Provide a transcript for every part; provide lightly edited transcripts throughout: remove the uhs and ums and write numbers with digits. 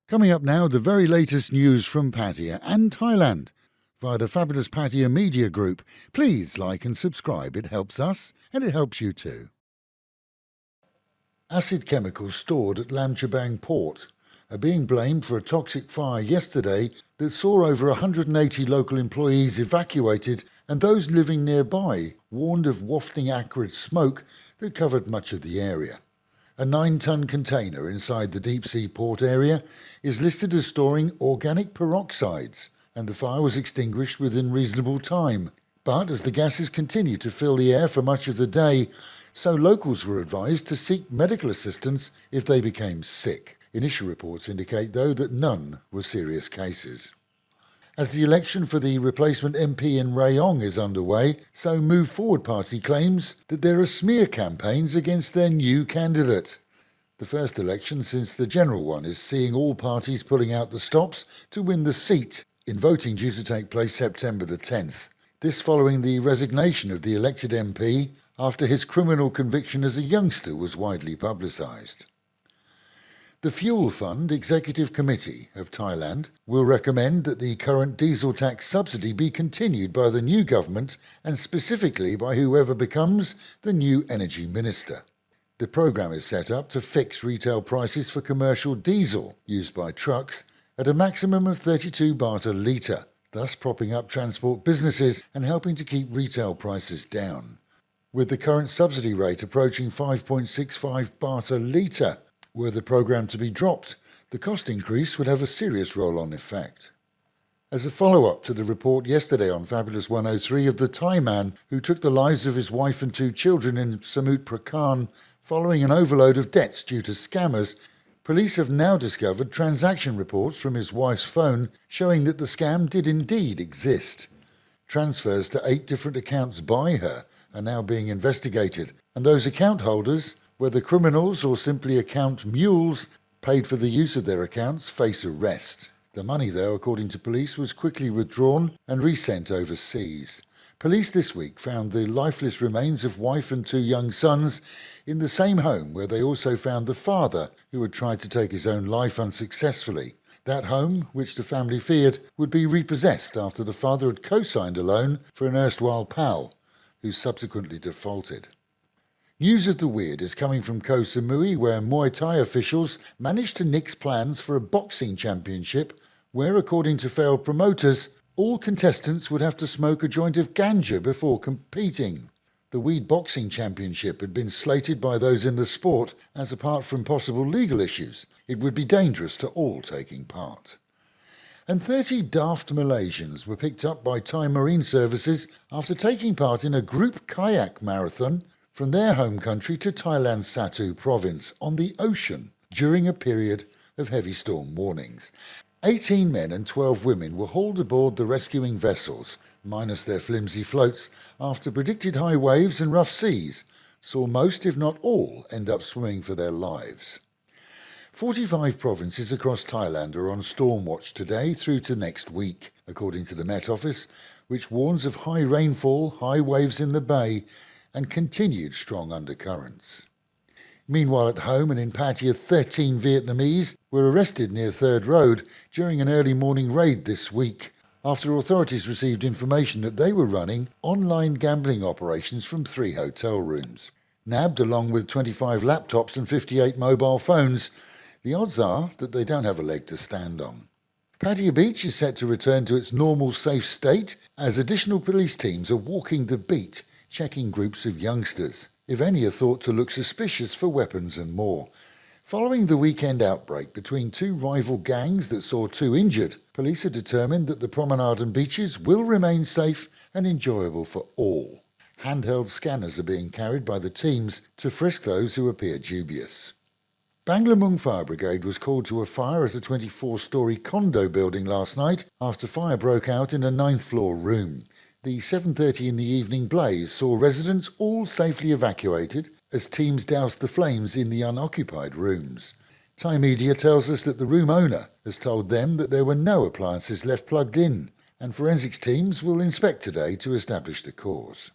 Coming up now, the very latest news from Pattaya and Thailand via the fabulous Pattaya Media Group. Please like and subscribe. It helps us and it helps you too. Acid chemicals stored at Laem Chabang port are being blamed for a toxic fire yesterday that saw over 180 local employees evacuated, and those living nearby warned of wafting acrid smoke that covered much of the area. A 9-ton container inside the deep-sea port area is listed as storing organic peroxides, and the fire was extinguished within reasonable time. But as the gases continued to fill the air for much of the day, so locals were advised to seek medical assistance if they became sick. Initial reports indicate, though, that none were serious cases. As the election for the replacement MP in Rayong is underway, so Move Forward Party claims that there are smear campaigns against their new candidate. The first election since the general one is seeing all parties pulling out the stops to win the seat in voting due to take place September the 10th. This following the resignation of the elected MP after his criminal conviction as a youngster was widely publicised. The Fuel Fund Executive Committee of Thailand will recommend that the current diesel tax subsidy be continued by the new government and specifically by whoever becomes the new energy minister. The programme is set up to fix retail prices for commercial diesel used by trucks at a maximum of 32 baht a litre, thus propping up transport businesses and helping to keep retail prices down. With the current subsidy rate approaching 5.65 baht a litre, were the programme to be dropped, the cost increase would have a serious roll-on effect. As a follow-up to the report yesterday on Fabulous 103 of the Thai man who took the lives of his wife and 2 children in Samut Prakan following an overload of debts due to scammers, police have now discovered transaction reports from his wife's phone showing that the scam did indeed exist. Transfers to 8 different accounts by her are now being investigated, and those account holders, whether criminals or simply account mules, paid for the use of their accounts, face arrest. The money, though, according to police, was quickly withdrawn and resent overseas. Police this week found the lifeless remains of wife and 2 young sons in the same home where they also found the father who had tried to take his own life unsuccessfully. That home, which the family feared, would be repossessed after the father had co-signed a loan for an erstwhile pal, who subsequently defaulted. News of the weird is coming from Koh Samui, where Muay Thai officials managed to nix plans for a boxing championship where, according to failed promoters, all contestants would have to smoke a joint of ganja before competing. The Weed Boxing Championship had been slated by those in the sport as, apart from possible legal issues, it would be dangerous to all taking part. And 30 daft Malaysians were picked up by Thai Marine Services after taking part in a group kayak marathon from their home country to Thailand's Satu province on the ocean during a period of heavy storm warnings. 18 men and 12 women were hauled aboard the rescuing vessels, minus their flimsy floats, after predicted high waves and rough seas saw most, if not all, end up swimming for their lives. 45 provinces across Thailand are on storm watch today through to next week, according to the Met Office, which warns of high rainfall, high waves in the bay, and continued strong undercurrents. Meanwhile, at home and in Pattaya, 13 Vietnamese were arrested near Third Road during an early morning raid this week, after authorities received information that they were running online gambling operations from 3 hotel rooms. Nabbed along with 25 laptops and 58 mobile phones, the odds are that they don't have a leg to stand on. Pattaya Beach is set to return to its normal safe state as additional police teams are walking the beat, checking groups of youngsters. If any are thought to look suspicious for weapons and more. Following the weekend outbreak between 2 rival gangs that saw 2 injured, police are determined that the promenade and beaches will remain safe and enjoyable for all. Handheld scanners are being carried by the teams to frisk those who appear dubious. Banglamung Fire Brigade was called to a fire at a 24-storey condo building last night after fire broke out in a 9th-floor room. The 7:30 in the evening blaze saw residents all safely evacuated as teams doused the flames in the unoccupied rooms. Thai media tells us that the room owner has told them that there were no appliances left plugged in, and forensics teams will inspect today to establish the cause.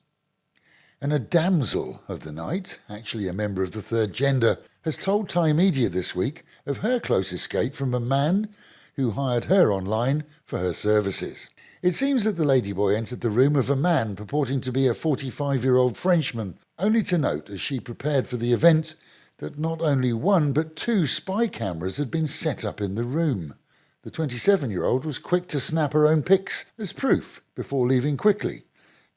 And a damsel of the night, actually a member of the third gender, has told Thai media this week of her close escape from a man who hired her online for her services. It seems that the Ladyboy entered the room of a man purporting to be a 45-year-old Frenchman, only to note as she prepared for the event that not only one but two spy cameras had been set up in the room. The 27-year-old was quick to snap her own pics as proof before leaving quickly,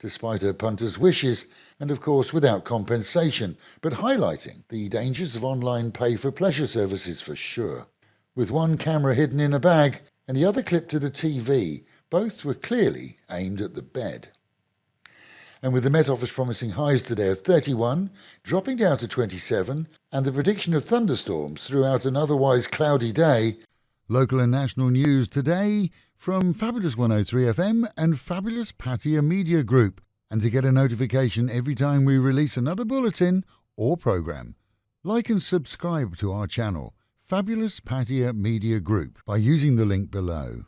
despite her punter's wishes and of course without compensation, but highlighting the dangers of online pay-for-pleasure services for sure. With one camera hidden in a bag and the other clipped to the TV, both were clearly aimed at the bed. And with the Met Office promising highs today of 31, dropping down to 27, and the prediction of thunderstorms throughout an otherwise cloudy day, local and national news today from Fabulous 103fm and Fabulous Pattaya Media Group. And to get a notification every time we release another bulletin or programme, like and subscribe to our channel, Fabulous Pattaya Media Group, by using the link below.